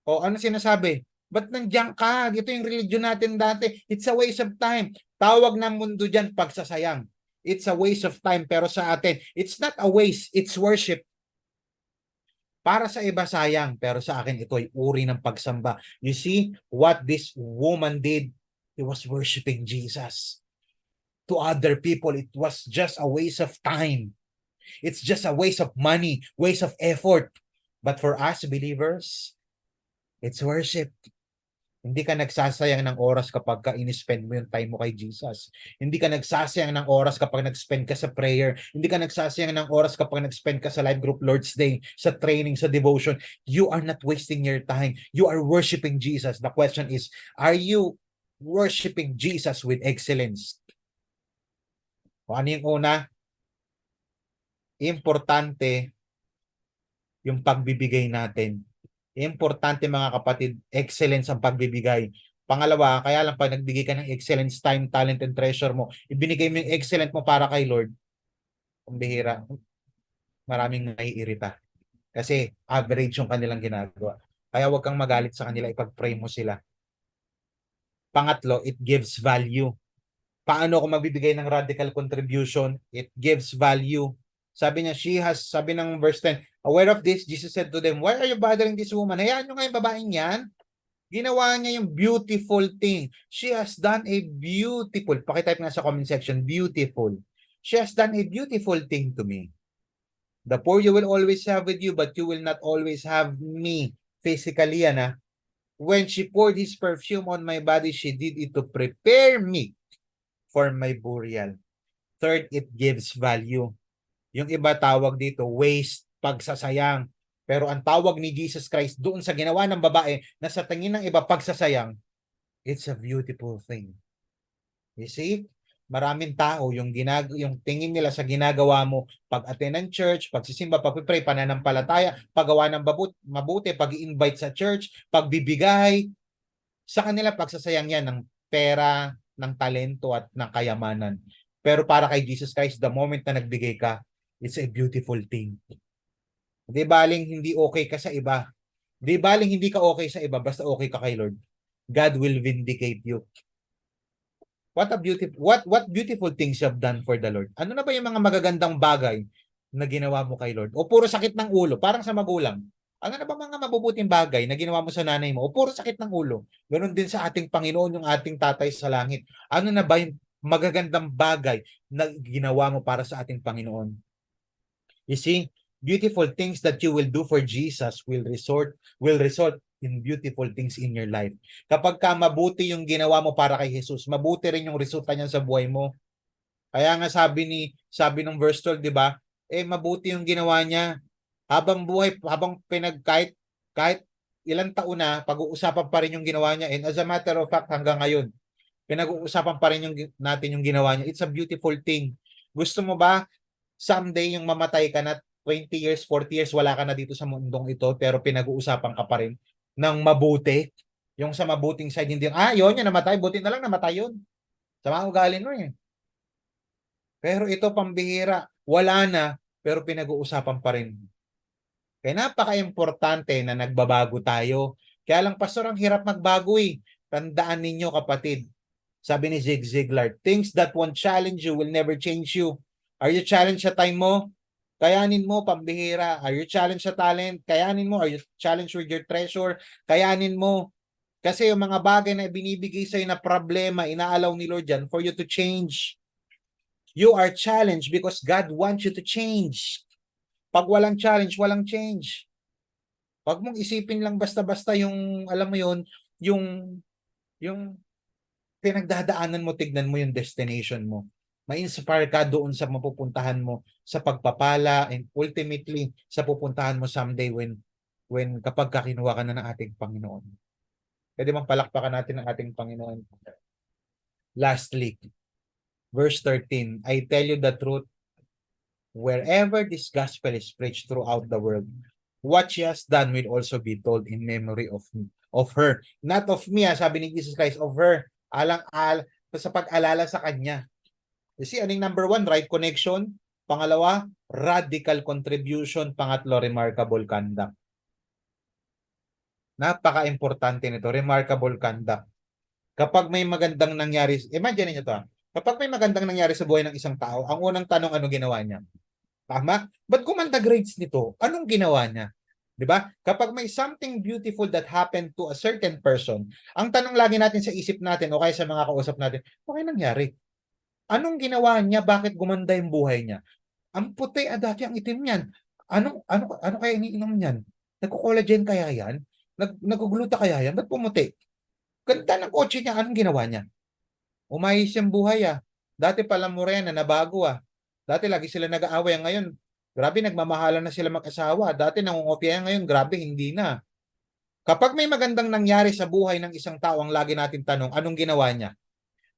O ano sinasabi? Ba't nandiyan ka? Ito yung religion natin dati. It's a waste of time. Tawag ng mundo dyan pagsasayang. It's a waste of time. Pero sa atin, it's not a waste. It's worship. Para sa iba sayang. Pero sa akin, ito ay uri ng pagsamba. You see what this woman did? He was worshiping Jesus. To other people, it was just a waste of time. It's just a waste of money, waste of effort. But for us believers, it's worship. Hindi ka nagsasayang ng oras kapag ka in-spend mo yung time mo kay Jesus. Hindi ka nagsasayang ng oras kapag nag-spend ka sa prayer. Hindi ka nagsasayang ng oras kapag nag-spend ka sa live group Lord's Day, sa training, sa devotion. You are not wasting your time. You are worshiping Jesus. The question is, are you worshiping Jesus with excellence? O ano yung una? Importante yung pagbibigay natin. Importante mga kapatid, excellence ang pagbibigay. Pangalawa, kaya lang pag nagbigay ka ng excellence, time, talent, and treasure mo, ibinigay mo yung excellent mo para kay Lord, kumbihira, maraming naiirita. Kasi average yung kanilang ginagawa. Kaya huwag kang magalit sa kanila, ipag-pray mo sila. Pangatlo, it gives value. Paano ako magbibigay ng radical contribution? It gives value. Sabi niya, sabi ng verse 10, aware of this, Jesus said to them, why are you bothering this woman? Hayaan nyo nga yung babaeng yan. Ginawa niya yung beautiful thing. She has done a beautiful, pakitype nga sa comment section, beautiful. She has done a beautiful thing to me. The poor you will always have with you, but you will not always have me. Physically yan ha. When she poured his perfume on my body, she did it to prepare me for my burial. Third, it gives value. Yung iba tawag dito, waste, pagsasayang. Pero ang tawag ni Jesus Christ doon sa ginawa ng babae na sa tingin ng iba pagsasayang, it's a beautiful thing. You see? Maraming tao yung tingin nila sa ginagawa mo, pag-attend ng church, pagsisimba, pag-pray, pananampalataya, paggawa ng mabuti, pag-invite sa church, pagbibigay, sa kanila pagsasayang yan ng pera, ng talento at ng kayamanan. Pero para kay Jesus Christ, the moment na nagbigay ka, it's a beautiful thing. Di baling hindi okay ka sa iba. Di baling hindi ka okay sa iba, basta okay ka kay Lord. God will vindicate you. What beautiful things you have done for the Lord. Ano na ba yung mga magagandang bagay na ginawa mo kay Lord? O puro sakit ng ulo, parang sa magulang. Ano na ba mga mabubuting bagay na ginawa mo sa nanay mo? O puro sakit ng ulo? Ganon din sa ating Panginoon, yung ating tatay sa langit. Ano na ba yung magagandang bagay na ginawa mo para sa ating Panginoon? You see, beautiful things that you will do for Jesus will result in beautiful things in your life. Kapag ka mabuti yung ginawa mo para kay Jesus, mabuti rin yung resulta niya sa buhay mo. Kaya nga sabi ng verse 12, di ba? Mabuti yung ginawa niya. Habang buhay, kahit ilang taon na, pag-uusapan pa rin yung ginawa niya. And as a matter of fact, hanggang ngayon, pinag-uusapan pa rin natin yung ginawa niya. It's a beautiful thing. Gusto mo ba someday yung mamatay ka na 20 years, 40 years, wala ka na dito sa mundong ito, pero pinag-uusapan ka pa rin ng mabuti? Yung sa mabuting side, hindi yung, yun yung namatay, buti na lang namatay yun. Sa mga ugali mo eh. Pero ito pambihira, wala na, pero pinag-uusapan pa rin. Kaya napaka-importante na nagbabago tayo. Kaya lang, pastor, ang hirap magbago eh. Tandaan ninyo kapatid, sabi ni Zig Ziglar, things that won't challenge you will never change you. Are you challenged sa time mo? Kayanin mo, pambihira. Are you challenged sa talent? Kayanin mo. Are you challenged with your treasure? Kayanin mo. Kasi yung mga bagay na binibigay sa'yo na problema, inaalaw ni Lord yan for you to change. You are challenged because God wants you to change. Pag walang challenge, walang change. Pag mong isipin lang basta-basta yung, alam mo yun, yung pinagdadaanan mo, tignan mo yung destination mo. Ma-inspire ka doon sa mapupuntahan mo, sa pagpapala, and ultimately, sa pupuntahan mo someday when kapag kinuha ka na ng ating Panginoon. Pwede bang palakpakan natin ang ating Panginoon? Lastly, verse 13, I tell you the truth, wherever this gospel is preached throughout the world, what she has done will also be told in memory of her. Not of me, sabi ni Jesus Christ, of her. Sa pag-alala sa kanya. You see, anong number 1? Right connection. Pangalawa, radical contribution. Pangatlo, remarkable conduct. Napaka-importante nito, remarkable conduct. Kapag may magandang nangyari, imagine niyo to. Kapag may magandang nangyari sa buhay ng isang tao, ang unang tanong, ano ginawa niya? Tama? Ba't gumanda grades nito? Anong ginawa niya? 'Di ba? Kapag may something beautiful that happened to a certain person, ang tanong lagi natin sa isip natin o kaya sa mga kausap natin, okay nangyari? Anong ginawa niya? Bakit gumanda yung buhay niya? Ang puti, dati ang itim niyan. Ano kaya iniinom niyan? Nagko-collagen kaya yan? Nagugluta kaya yan? Ba't pumuti? Ganda ng kotse niya. Anong ginawa niya? Umayos yung buhay Dati pala morena, nabago Dati lagi sila nag-aaway. Ngayon, grabe, nagmamahalan na sila mag-asawa. Dati nangungopia, ngayon, grabe, hindi na. Kapag may magandang nangyari sa buhay ng isang tao, ang lagi natin tanong, anong ginawa niya?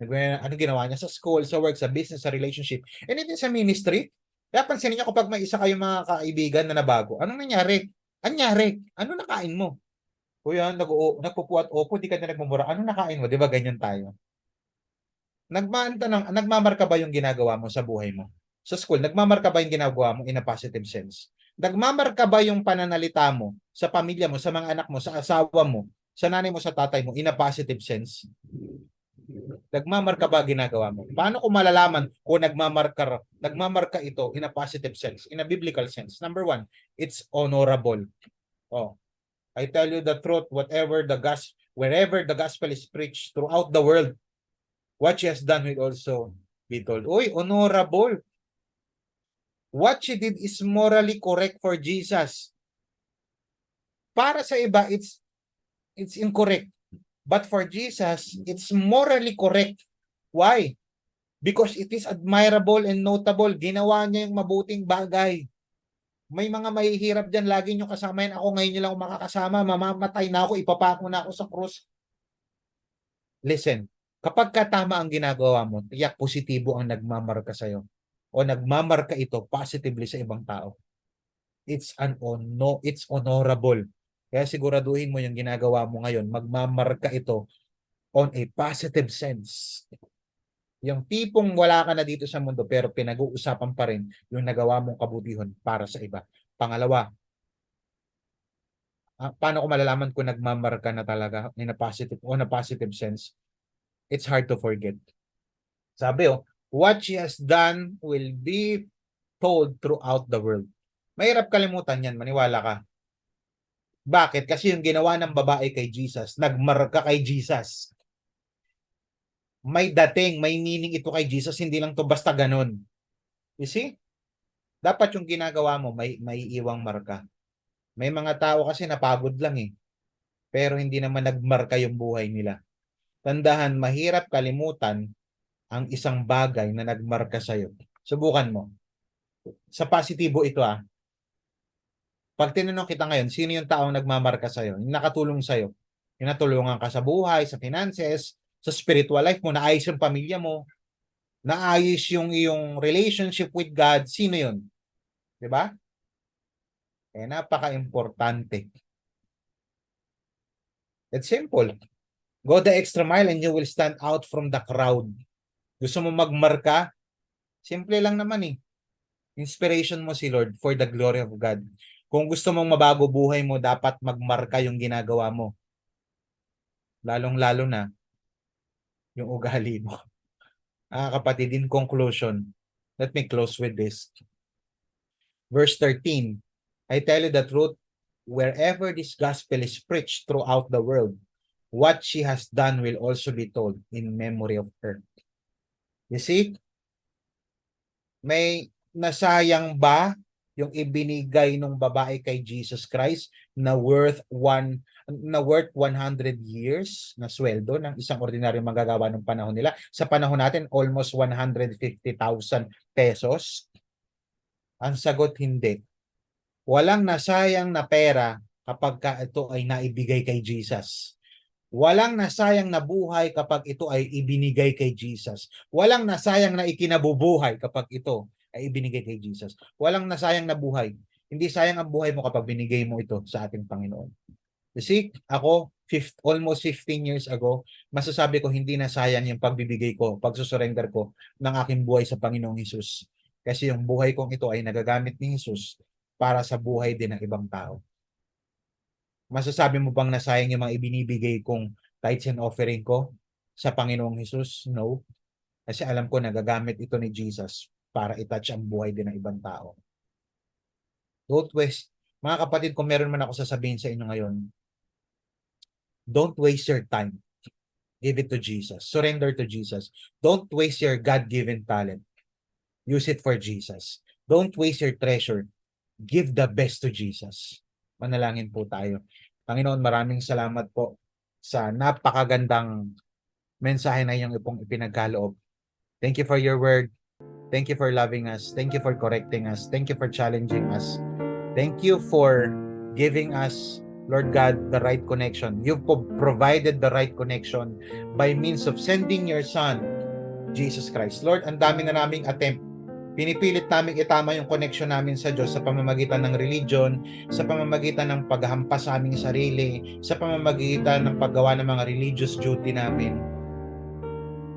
Anong ginawa niya sa school, sa work, sa business, sa relationship, and even sa ministry? Kaya pansinin niyo kapag may isa kayong mga kaibigan na nabago, anong nangyari? Anyari? Ano nakain mo? Kuya, nagpupuat opo, di ka na nagmumura. Ano nakain mo? Di ba ganyan tayo? Nagmamarka ba yung ginagawa mo sa buhay mo? Sa school, nagmamarka ba yung ginagawa mo in a positive sense? Nagmamarka ba yung pananalita mo sa pamilya mo, sa mga anak mo, sa asawa mo, sa nanay mo, sa tatay mo in a positive sense? Nagmamarka ba ginagawa mo? Paano ko malalaman kung nagmamarka ito in a positive sense, in a biblical sense? Number 1, it's honorable. I tell you the truth, wherever the gospel is preached throughout the world, what she has done will also be told. Uy, honorable. What she did is morally correct for Jesus. Para sa iba, it's incorrect. But for Jesus, it's morally correct. Why? Because it is admirable and notable. Ginawa niya yung mabuting bagay. May mga mahihirap dyan, lagi nyo kasama yan. Ako ngayon nyo lang makakasama, mamamatay na ako, ipapako na ako sa krus. Listen, kapag katama ang ginagawa mo, tiyak positibo ang nagmamarka sa'yo. O nagmamarka ito positively sa ibang tao. It's honorable. Kaya siguraduhin mo yung ginagawa mo ngayon, magmamarka ito on a positive sense. Yung tipong wala ka na dito sa mundo pero pinag-uusapan pa rin yung nagawa mong kabutihan para sa iba. Pangalawa, paano ko malalaman kung nagmamarka na talaga in a positive sense? It's hard to forget. Sabi what she has done will be told throughout the world. Mahirap kalimutan yan, maniwala ka. Bakit? Kasi yung ginawa ng babae kay Jesus, nagmarka kay Jesus. May dating, may meaning ito kay Jesus, hindi lang to basta ganun. You see? Dapat yung ginagawa mo, may iwang marka. May mga tao kasi napagod lang pero hindi naman nagmarka yung buhay nila. Tandahan, mahirap kalimutan ang isang bagay na nagmarka sa'yo. Subukan mo. Sa positibo ito Pag tinanong kita ngayon, sino yung taong nagmamarka sa'yo? Yung nakatulong sa'yo? Yung natulungan ka sa buhay, sa finances, sa spiritual life mo, naayos yung pamilya mo, naayos yung iyong relationship with God, sino yun? Diba? Napaka-importante. It's simple. Go the extra mile and you will stand out from the crowd. Gusto mo magmarka? Simple lang naman Inspiration mo si Lord for the glory of God. Kung gusto mong mabago buhay mo, dapat magmarka yung ginagawa mo. Lalong-lalo na yung ugali mo. Kapatid, in conclusion, let me close with this. Verse 13, I tell you the truth, wherever this gospel is preached throughout the world, what she has done will also be told in memory of her. You see? May nasayang ba yung ibinigay ng babae kay Jesus Christ na worth 100 years na sweldo ng isang ordinaryong manggagawa ng panahon nila. Sa panahon natin, almost 150,000 pesos. Ang sagot, hindi. Walang nasayang na pera kapag ito ay naibigay kay Jesus. Walang nasayang na buhay kapag ito ay ibinigay kay Jesus. Walang nasayang na ikinabubuhay kapag ito ay ibinigay kay Jesus. Walang nasayang na buhay. Hindi sayang ang buhay mo kapag binigay mo ito sa ating Panginoon. You see, ako, almost 15 years ago, masasabi ko hindi na sayang yung pagbibigay ko, pagsusurrender ko ng aking buhay sa Panginoong Hesus. Kasi yung buhay kong ito ay nagagamit ni Hesus para sa buhay din ng ibang tao. Masasabi mo bang nasayang yung mga ibinibigay kong tithes and offering ko sa Panginoong Hesus? No. Kasi alam ko nagagamit ito ni Jesus para i-touch ang buhay din ng ibang tao. Don't waste. Mga kapatid, kung meron man ako sasabihin sa inyo ngayon, don't waste your time. Give it to Jesus. Surrender to Jesus. Don't waste your God-given talent. Use it for Jesus. Don't waste your treasure. Give the best to Jesus. Manalangin po tayo. Panginoon, maraming salamat po sa napakagandang mensahe na iyong ipinagkaloob. Thank you for your word. Thank you for loving us. Thank you for correcting us. Thank you for challenging us. Thank you for giving us, Lord God, the right connection. You've provided the right connection by means of sending your Son, Jesus Christ. Lord, ang dami na naming attempt. Pinipilit namin itama yung connection namin sa Diyos sa pamamagitan ng religion, sa pamamagitan ng paghampas sa aming sarili, sa pamamagitan ng paggawa ng mga religious duty namin.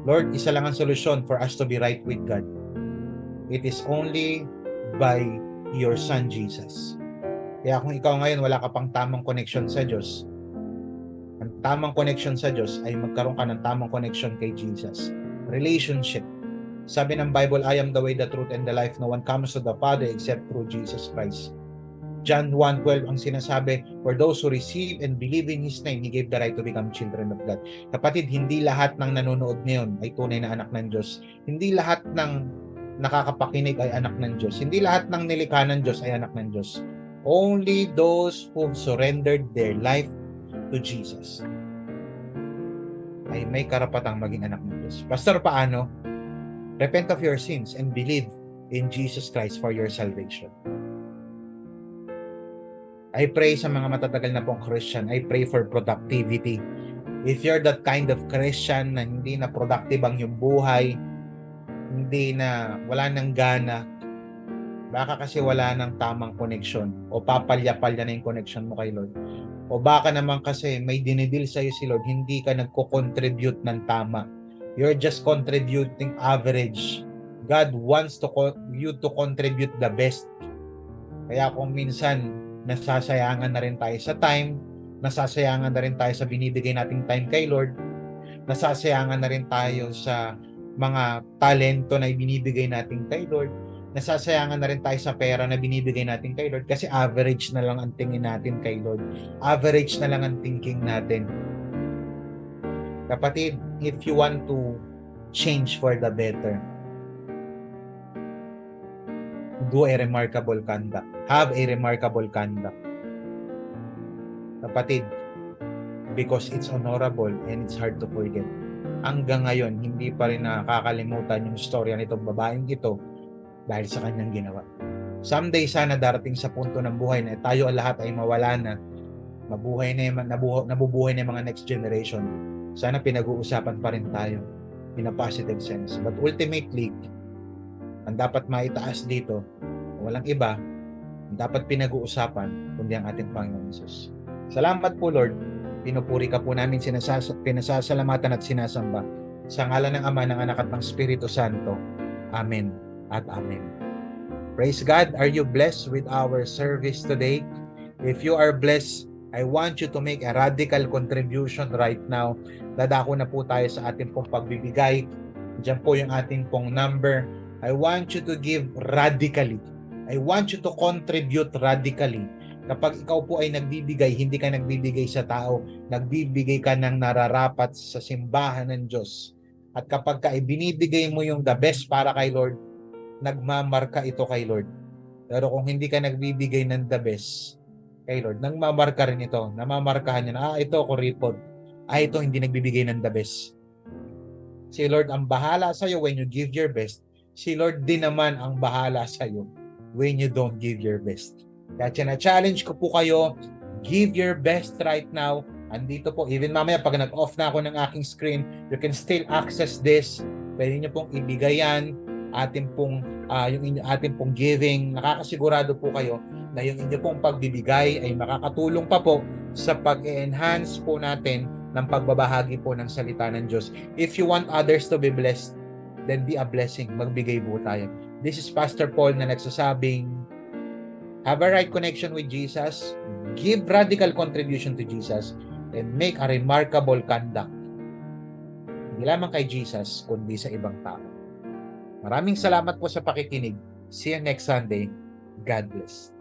Lord, isa lang ang solusyon for us to be right with God. It is only by your Son, Jesus. Kaya kung ikaw ngayon wala ka pang tamang connection sa Diyos, ang tamang connection sa Diyos ay magkaroon ka ng tamang connection kay Jesus. Relationship. Sabi ng Bible, I am the way, the truth, and the life. No one comes to the Father except through Jesus Christ. John 1:12 ang sinasabi, for those who receive and believe in His name, He gave the right to become children of God. Kapatid, hindi lahat ng nanonood ngayon ay tunay na anak ng Diyos. Hindi lahat ng nakakapakinig ay anak ng Diyos. Hindi lahat ng nilikha ng Diyos ay anak ng Diyos. Only those who surrendered their life to Jesus ay may karapatang maging anak ng Diyos. Pastor, paano? Repent of your sins and believe in Jesus Christ for your salvation. I pray sa mga matatagal na pong Christian, I pray for productivity. If you're that kind of Christian na hindi na productive ang iyong buhay, hindi na, wala nang gana, baka kasi wala nang tamang connection o papalya-palya na yung connection mo kay Lord. O baka naman kasi may dinidil sa'yo si Lord, hindi ka nagko-contribute ng tama. You're just contributing average. God wants you to contribute the best. Kaya kung minsan nasasayangan na rin tayo sa time, nasasayangan na rin tayo sa binibigay nating time kay Lord, nasasayangan na rin tayo sa mga talento na ibinibigay natin kay Lord, nasasayangan na rin tayo sa pera na binibigay natin kay Lord kasi average na lang ang tingin natin kay Lord. Average na lang ang thinking natin. Kapatid, if you want to change for the better, do a remarkable conduct. Have a remarkable conduct. Kapatid, because it's honorable and it's hard to forget. Hanggang ngayon, hindi pa rin nakakalimutan yung storya nitong babaeng ito dahil sa kanyang ginawa. Someday sana darating sa punto ng buhay na tayo lahat ay mawala na, mabuhay na yung, nabubuhay na yung mga next generation. Sana pinag-uusapan pa rin tayo in a positive sense. But ultimately, ang dapat maitaas dito, walang iba, ang dapat pinag-uusapan kundi ang ating Panginoon Jesus. Salamat po Lord, pinupuri ka po namin, pinasasalamatan at sinasamba sa ngalan ng Ama, ng Anak at ng Espiritu Santo. Amen at Amen. Praise God. Are you blessed with our service today? If you are blessed, I want you to make a radical contribution right now. Dadako na po tayo sa ating pong pagbibigay. Diyan po yung ating pong number. I want you to give radically. I want you to contribute radically. Kapag ikaw po ay nagbibigay, hindi ka nagbibigay sa tao, nagbibigay ka ng nararapat sa simbahan ng Diyos. At kapag ka ibinibigay mo yung the best para kay Lord, nagmamarka ito kay Lord. Pero kung hindi ka nagbibigay ng the best kay Lord, nang mamarka rin ito, namamarkahan niya na, ito kuripot. Ito hindi nagbibigay ng the best. Si Lord ang bahala sa iyo when you give your best. Si Lord din naman ang bahala sa iyo when you don't give your best. Kaya na-challenge ko po kayo, give your best right now. Andito po, even mamaya pag nag-off na ako ng aking screen, you can still access this. Pwede niyo pong ibigay yan, ating pong, ating pong giving. Nakakasigurado po kayo na yung inyo pong pagbibigay ay makakatulong pa po sa pag-enhance po natin ng pagbabahagi po ng salita ng Diyos. If you want others to be blessed, then be a blessing. Magbigay po tayo. This is Pastor Paul na nagsasabing, have a right connection with Jesus, give radical contribution to Jesus, and make a remarkable conduct. Hindi lamang kay Jesus, kundi sa ibang tao. Maraming salamat po sa pakikinig. See you next Sunday. God bless.